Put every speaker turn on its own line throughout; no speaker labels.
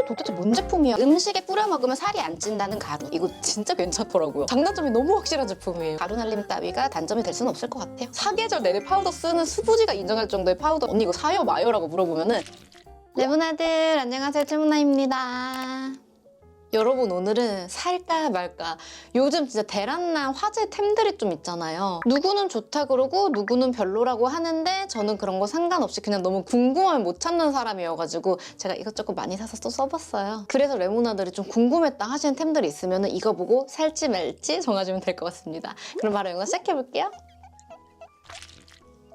이게 도대체 뭔 제품이야? 음식에 뿌려 먹으면 살이 안 찐다는 가루. 이거 진짜 괜찮더라고요. 장단점이 너무 확실한 제품이에요. 가루 날림 따위가 단점이 될 수는 없을 것 같아요. 사계절 내내 파우더 쓰는 수부지가 인정할 정도의 파우더. 언니 이거 사요 마요? 라고 물어보면은 레모나들 안녕하세요, 최문아입니다. 여러분, 오늘은 살까 말까. 요즘 진짜 대란난 화제템들이 좀 있잖아요. 누구는 좋다 그러고 누구는 별로라고 하는데 저는 그런 거 상관없이 그냥 너무 궁금하면 못 참는 사람이어가지고 제가 이것저것 많이 사서 또 써봤어요. 그래서 레모나들이 좀 궁금했다 하시는 템들이 있으면 이거 보고 살지 말지 정하시면 될 것 같습니다. 그럼 바로 영상 시작해볼게요.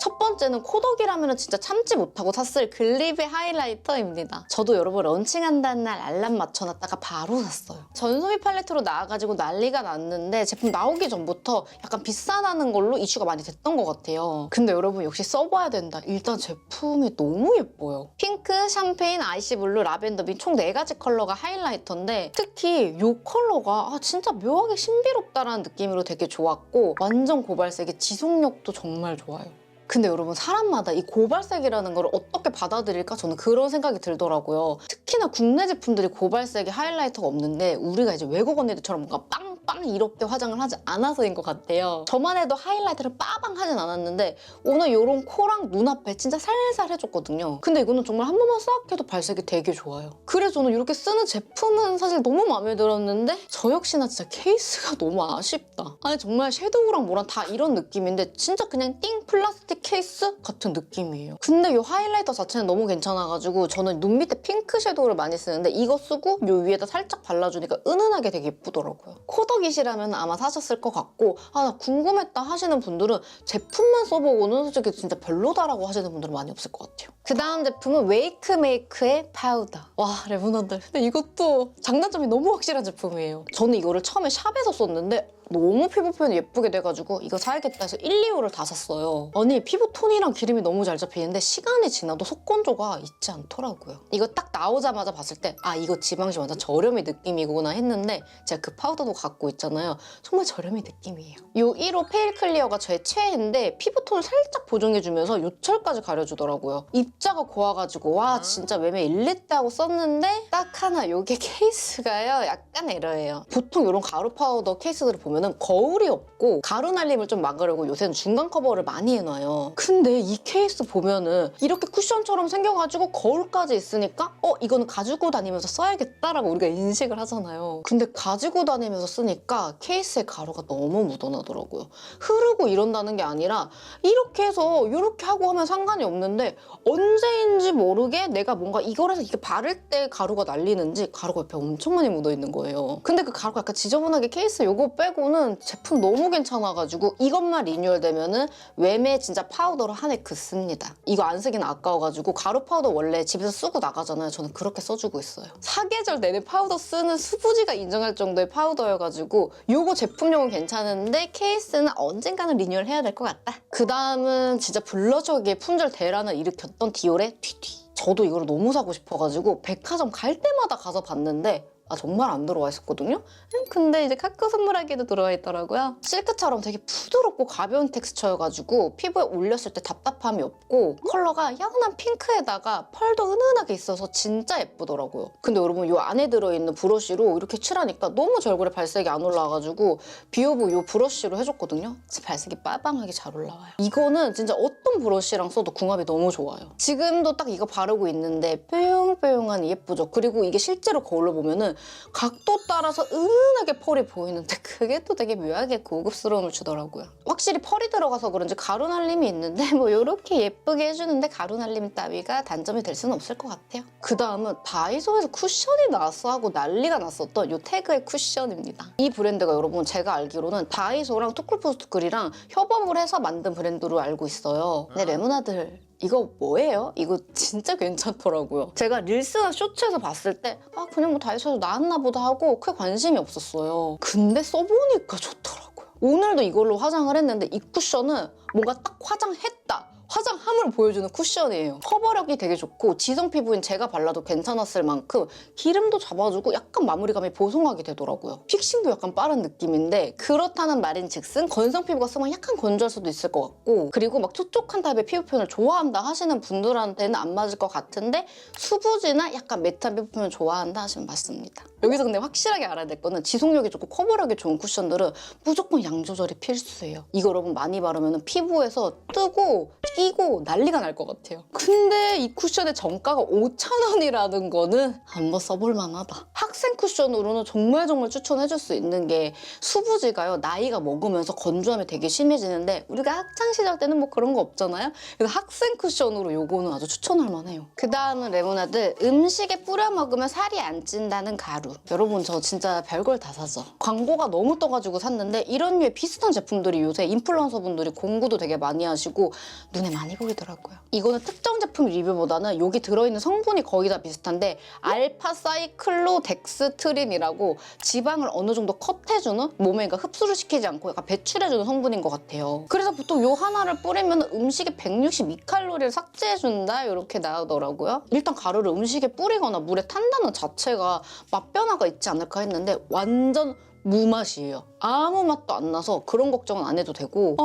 첫 번째는 코덕이라면 진짜 참지 못하고 샀을 글리베 하이라이터입니다. 저도 여러 번 런칭한다는 날 알람 맞춰놨다가 바로 샀어요. 전소미 팔레트로 나와가지고 난리가 났는데 제품 나오기 전부터 약간 비싸다는 걸로 이슈가 많이 됐던 것 같아요. 근데 여러분 역시 써봐야 된다. 일단 제품이 너무 예뻐요. 핑크, 샴페인, 아이시블루, 라벤더 빈 총 4가지 컬러가 하이라이터인데 특히 이 컬러가 진짜 묘하게 신비롭다라는 느낌으로 되게 좋았고 완전 고발색의 지속력도 정말 좋아요. 근데 여러분 사람마다 이 고발색이라는 걸 어떻게 받아들일까 저는 그런 생각이 들더라고요. 특히나 국내 제품들이 고발색의 하이라이터가 없는데 우리가 이제 외국 언니들처럼 뭔가 빵빵 이렇게 화장을 하지 않아서인 것 같아요. 저만 해도 하이라이터를 빠방 하진 않았는데 오늘 이런 코랑 눈앞에 진짜 살살 해줬거든요. 근데 이거는 정말 한 번만 싹 해도 발색이 되게 좋아요. 그래서 저는 이렇게 쓰는 제품은 사실 너무 마음에 들었는데 저 역시나 진짜 케이스가 너무 아쉽다. 아니 정말 섀도우랑 뭐랑 다 이런 느낌인데 진짜 그냥 띵 플라스틱 케이스 같은 느낌이에요. 근데 이 하이라이터 자체는 너무 괜찮아가지고 저는 눈 밑에 핑크 섀도우를 많이 쓰는데 이거 쓰고 이 위에다 살짝 발라주니까 은은하게 되게 예쁘더라고요. 코덕이시라면 아마 사셨을 것 같고 나 궁금했다 하시는 분들은 제품만 써보고는 솔직히 진짜 별로다라고 하시는 분들은 많이 없을 것 같아요. 그 다음 제품은 웨이크메이크의 파우더. 와 레몬원들 근데 이것도 장단점이 너무 확실한 제품이에요. 저는 이거를 처음에 샵에서 썼는데 너무 피부 표현이 예쁘게 돼가지고 이거 사야겠다 해서 1, 2호를 다 샀어요. 아니 피부 톤이랑 기름이 너무 잘 잡히는데 시간이 지나도 속건조가 있지 않더라고요. 이거 딱 나오자마자 봤을 때 이거 지방시 완전 저렴이 느낌이구나 했는데 제가 그 파우더도 갖고 있잖아요. 정말 저렴이 느낌이에요. 이 1호 페일 클리어가 제 최애인데 피부톤을 살짝 보정해주면서 요철까지 가려주더라고요. 입자가 고와가지고 와 진짜 매매 1리터 하고 썼는데 딱 하나 이게 케이스가요 약간 에러예요. 보통 이런 가루 파우더 케이스들을 보면 거울이 없고 가루 날림을 좀 막으려고 요새는 중간 커버를 많이 해놔요. 근데 이 케이스 보면은 이렇게 쿠션처럼 생겨가지고 거울까지 있으니까 이거는 가지고 다니면서 써야겠다라고 우리가 인식을 하잖아요. 근데 가지고 다니면서 쓰니까 케이스에 가루가 너무 묻어나더라고요. 흐르고 이런다는 게 아니라 이렇게 해서 이렇게 하고 하면 상관이 없는데 언제인지 모르게 내가 뭔가 이걸 해서 이게 바를 때 가루가 날리는지 가루가 옆에 엄청 많이 묻어있는 거예요. 근데 그 가루가 약간 지저분하게 케이스 요거 빼고 는 제품 너무 괜찮아가지고 이것만 리뉴얼되면은 외매 진짜 파우더로 한 해 긋습니다. 이거 안 쓰기는 아까워가지고 가루 파우더 원래 집에서 쓰고 나가잖아요. 저는 그렇게 써주고 있어요. 사계절 내내 파우더 쓰는 수부지가 인정할 정도의 파우더여가지고 요거 제품용은 괜찮은데 케이스는 언젠가는 리뉴얼 해야 될 것 같다. 그 다음은 진짜 블러셔계의 품절 대란을 일으켰던 디올의 튀튀. 저도 이걸 너무 사고 싶어가지고 백화점 갈 때마다 가서 봤는데 정말 안 들어와 있었거든요? 근데 이제 카카 선물하기에도 들어와 있더라고요. 실크처럼 되게 부드럽고 가벼운 텍스처여가지고 피부에 올렸을 때 답답함이 없고 컬러가 연한 핑크에다가 펄도 은은하게 있어서 진짜 예쁘더라고요. 근데 여러분 이 안에 들어있는 브러쉬로 이렇게 칠하니까 너무 제 얼굴에 발색이 안 올라와가지고 비오브 이 브러쉬로 해줬거든요? 진짜 발색이 빠방하게 잘 올라와요. 이거는 진짜 어떤 브러쉬랑 써도 궁합이 너무 좋아요. 지금도 딱 이거 바르고 있는데 뾰용뾰용하니 예쁘죠? 그리고 이게 실제로 거울로 보면은 각도 따라서 은은하게 펄이 보이는데 그게 또 되게 묘하게 고급스러움을 주더라고요. 확실히 펄이 들어가서 그런지 가루 날림이 있는데 뭐 이렇게 예쁘게 해주는데 가루 날림 따위가 단점이 될 수는 없을 것 같아요. 그 다음은 다이소에서 쿠션이 나왔어 하고 난리가 났었던 이 태그의 쿠션입니다. 이 브랜드가 여러분 제가 알기로는 다이소랑 투쿨포스투쿨이랑 협업을 해서 만든 브랜드로 알고 있어요. 근데 레모나들 이거 뭐예요? 이거 진짜 괜찮더라고요. 제가 릴스나 쇼츠에서 봤을 때 그냥 뭐 다이소에서 나왔나 보다 하고 크게 관심이 없었어요. 근데 써보니까 좋더라고요. 오늘도 이걸로 화장을 했는데 이 쿠션은 뭔가 딱 화장했다. 화장함을 보여주는 쿠션이에요. 커버력이 되게 좋고 지성 피부인 제가 발라도 괜찮았을 만큼 기름도 잡아주고 약간 마무리감이 보송하게 되더라고요. 픽싱도 약간 빠른 느낌인데 그렇다는 말인즉슨 건성 피부가 쓰면 약간 건조할 수도 있을 것 같고 그리고 막 촉촉한 타입의 피부 표현을 좋아한다 하시는 분들한테는 안 맞을 것 같은데 수부지나 약간 매트한 피부 표현 좋아한다 하시면 맞습니다. 여기서 근데 확실하게 알아야 될 거는 지속력이 좋고 커버력이 좋은 쿠션들은 무조건 양 조절이 필수예요. 이거 여러분 많이 바르면 피부에서 뜨고 끼고 난리가 날 것 같아요. 근데 이 쿠션의 정가가 5,000원이라는 거는 한번 써볼 만하다. 학생 쿠션으로는 정말 추천해줄 수 있는 게 수부지가요. 나이가 먹으면서 건조함이 되게 심해지는데 우리가 학창시절 때는 뭐 그런 거 없잖아요. 그래서 학생 쿠션으로 요거는 아주 추천할 만해요. 그 다음은 레모나드 음식에 뿌려 먹으면 살이 안 찐다는 가루. 여러분 저 진짜 별걸 다 사죠. 광고가 너무 떠가지고 샀는데 이런 류의 비슷한 제품들이 요새 인플루언서 분들이 공구도 되게 많이 하시고 눈에 많이 보이더라고요. 이거는 특정 제품 리뷰보다는 여기 들어있는 성분이 거의 다 비슷한데 알파사이클로덱스트린이라고 지방을 어느 정도 컷해주는 몸에 흡수를 시키지 않고 약간 배출해주는 성분인 것 같아요. 그래서 보통 요 하나를 뿌리면 음식에 162칼로리를 삭제해준다 이렇게 나오더라고요. 일단 가루를 음식에 뿌리거나 물에 탄다는 자체가 맛 변화가 있지 않을까 했는데 완전 무맛이에요. 아무 맛도 안 나서 그런 걱정은 안 해도 되고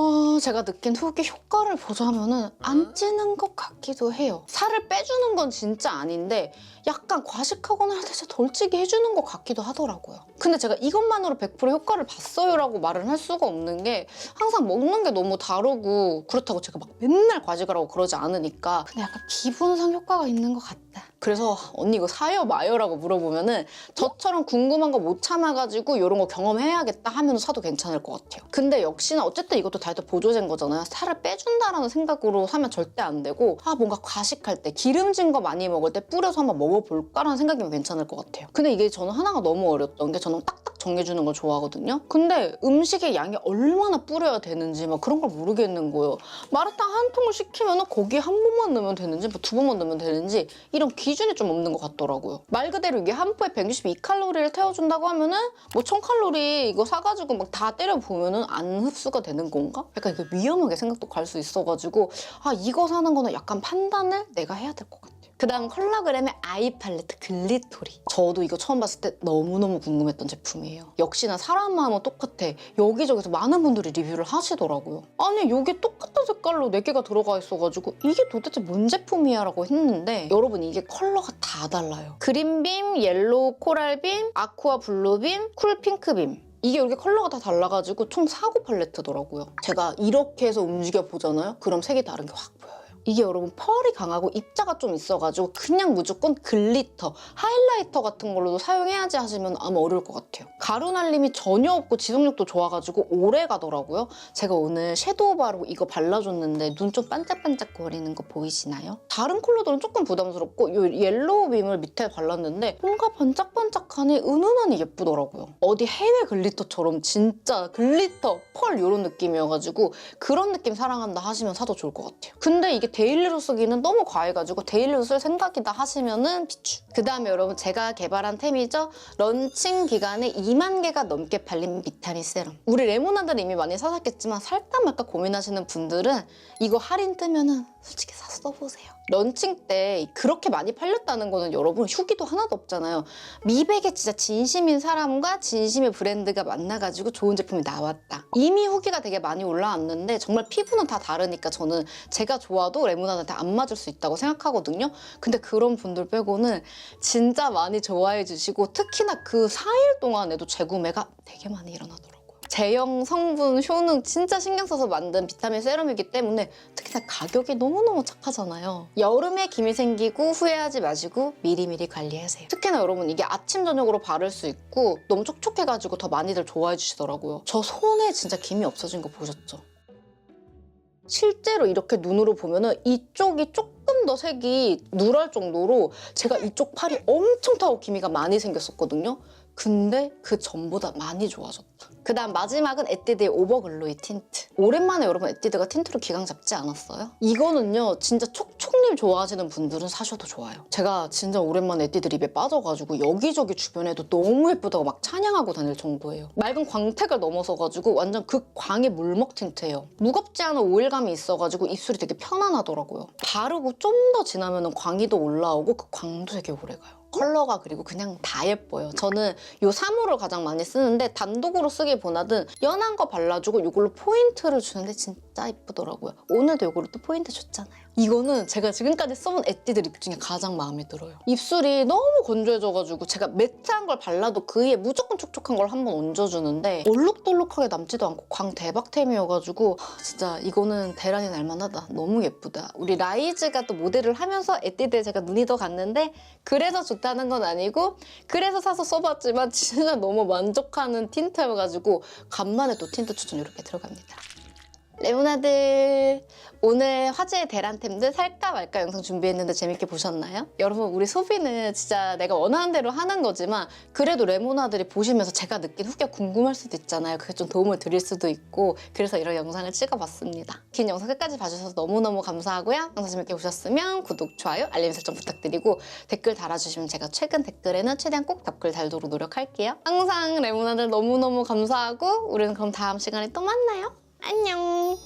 제가 느낀 후기 효과를 보자면은 안 찌는 것 같기도 해요. 살을 빼주는 건 진짜 아닌데 약간 과식하거나 할 때 진짜 덜 찌게 해주는 것 같기도 하더라고요. 근데 제가 이것만으로 100% 효과를 봤어요 라고 말은 할 수가 없는 게 항상 먹는 게 너무 다르고 그렇다고 제가 막 맨날 과식을 하고 그러지 않으니까 근데 약간 기분상 효과가 있는 것 같다. 그래서 언니 이거 사요 마요 라고 물어보면은 저처럼 궁금한 거 못 참아가지고 이런 거 경험해야겠다 하면 사도 괜찮을 것 같아요. 근데 역시나 어쨌든 이것도 다이어트 보조제인 거잖아요. 살을 빼준다라는 생각으로 사면 절대 안 되고 뭔가 과식할 때 기름진 거 많이 먹을 때 뿌려서 한번 먹어볼까라는 생각이면 괜찮을 것 같아요. 근데 이게 저는 하나가 너무 어려웠던 게 저는 딱딱 정해주는 걸 좋아하거든요. 근데 음식의 양이 얼마나 뿌려야 되는지 막 그런 걸 모르겠는 거예요. 마라탕 한 통을 시키면 거기에 한 번만 넣으면 되는지 뭐 두 번만 넣으면 되는지 이런 기준이 좀 없는 것 같더라고요. 말 그대로 이게 한 포에 162칼로리를 태워준다고 하면은 뭐 1000칼로리 이거 사가지고 막 다 때려보면은 안 흡수가 되는 건가? 약간 이거 위험하게 생각도 갈 수 있어가지고 이거 사는 거는 약간 판단을 내가 해야 될 것 같아요. 그다음 컬러그램의 아이 팔레트 글리토리. 저도 이거 처음 봤을 때 너무너무 궁금했던 제품이에요. 역시나 사람 마음은 똑같아. 여기저기서 많은 분들이 리뷰를 하시더라고요. 아니 이게 똑같은 색깔로 4개가 들어가 있어가지고 이게 도대체 뭔 제품이야 라고 했는데 여러분 이게 컬러가 다 달라요. 그린빔, 옐로우 코랄빔, 아쿠아 블루빔, 쿨 핑크빔. 이게 이렇게 컬러가 다 달라가지고 총 4구 팔레트더라고요. 제가 이렇게 해서 움직여보잖아요? 그럼 색이 다른 게 확 보여요. 이게 여러분 펄이 강하고 입자가 좀 있어가지고 그냥 무조건 글리터, 하이라이터 같은 걸로도 사용해야지 하시면 아마 어려울 것 같아요. 가루 날림이 전혀 없고 지속력도 좋아가지고 오래 가더라고요. 제가 오늘 섀도우 바르고 이거 발라줬는데 눈 좀 반짝반짝 거리는 거 보이시나요? 다른 컬러들은 조금 부담스럽고 이 옐로우 빔을 밑에 발랐는데 뭔가 반짝반짝하니 은은하니 예쁘더라고요. 어디 해외 글리터처럼 진짜 글리터, 펄 이런 느낌이어가지고 그런 느낌 사랑한다 하시면 사도 좋을 것 같아요. 근데 이게 데일리로 쓰기는 너무 과해가지고 데일리로 쓸 생각이다 하시면은 비추. 그 다음에 여러분 제가 개발한 템이죠. 런칭 기간에 2만 개가 넘게 팔린 비타민 세럼. 우리 레모나드는 이미 많이 사셨겠지만 살까 말까 고민하시는 분들은 이거 할인 뜨면은 솔직히 사서 써보세요. 런칭 때 그렇게 많이 팔렸다는 거는 여러분 후기도 하나도 없잖아요. 미백에 진짜 진심인 사람과 진심의 브랜드가 만나가지고 좋은 제품이 나왔다. 이미 후기가 되게 많이 올라왔는데 정말 피부는 다 다르니까 저는 제가 좋아도 레모나드한테 안 맞을 수 있다고 생각하거든요. 근데 그런 분들 빼고는 진짜 많이 좋아해 주시고 특히나 그 4일 동안에도 재구매가 되게 많이 일어나더라고요. 제형, 성분, 효능 진짜 신경 써서 만든 비타민 세럼이기 때문에 특히나 가격이 너무너무 착하잖아요. 여름에 기미 생기고 후회하지 마시고 미리미리 관리하세요. 특히나 여러분 이게 아침, 저녁으로 바를 수 있고 너무 촉촉해가지고 더 많이들 좋아해 주시더라고요. 저 손에 진짜 기미 없어진 거 보셨죠? 실제로 이렇게 눈으로 보면은 이쪽이 조금 더 색이 누럴 정도로 제가 이쪽 팔이 엄청 타고 기미가 많이 생겼었거든요. 근데 그 전보다 많이 좋아졌다. 그다음 마지막은 에뛰드의 오버글로이 틴트. 오랜만에 여러분 에뛰드가 틴트로 기강 잡지 않았어요? 이거는요 진짜 촉촉님 좋아하시는 분들은 사셔도 좋아요. 제가 진짜 오랜만에 에뛰드 립에 빠져가지고 여기저기 주변에도 너무 예쁘다고 막 찬양하고 다닐 정도예요. 맑은 광택을 넘어서가지고 완전 극광의 물먹 틴트예요. 무겁지 않은 오일감이 있어가지고 입술이 되게 편안하더라고요. 바르고 좀 더 지나면 광이 더 올라오고 그 광도 되게 오래가요. 컬러가 그리고 그냥 다 예뻐요. 저는 이 3호를 가장 많이 쓰는데 단독으로 쓰기보다는 연한 거 발라주고 이걸로 포인트를 주는데 진짜 예쁘더라고요. 오늘도 이걸로 또 포인트 줬잖아요. 이거는 제가 지금까지 써본 에뛰드 립 중에 가장 마음에 들어요. 입술이 너무 건조해져가지고 제가 매트한 걸 발라도 그 위에 무조건 촉촉한 걸 한번 얹어주는데 얼룩덜룩하게 남지도 않고 광 대박템이어가지고 진짜 이거는 대란이 날만하다. 너무 예쁘다. 우리 라이즈가 또 모델을 하면서 에뛰드에 제가 눈이 더 갔는데 그래서 좋다는 건 아니고 그래서 사서 써봤지만 진짜 너무 만족하는 틴트여가지고 간만에 또 틴트 추천 이렇게 들어갑니다. 레모나들 오늘 화제의 대란템들 살까 말까 영상 준비했는데 재밌게 보셨나요? 여러분 우리 소비는 진짜 내가 원하는 대로 하는 거지만 그래도 레모나들이 보시면서 제가 느낀 후기가 궁금할 수도 있잖아요. 그게 좀 도움을 드릴 수도 있고 그래서 이런 영상을 찍어봤습니다. 긴 영상 끝까지 봐주셔서 너무너무 감사하고요. 영상 재밌게 보셨으면 구독, 좋아요, 알림 설정 부탁드리고 댓글 달아주시면 제가 최근 댓글에는 최대한 꼭 답글 달도록 노력할게요. 항상 레모나들 너무너무 감사하고 우리는 그럼 다음 시간에 또 만나요. 안녕.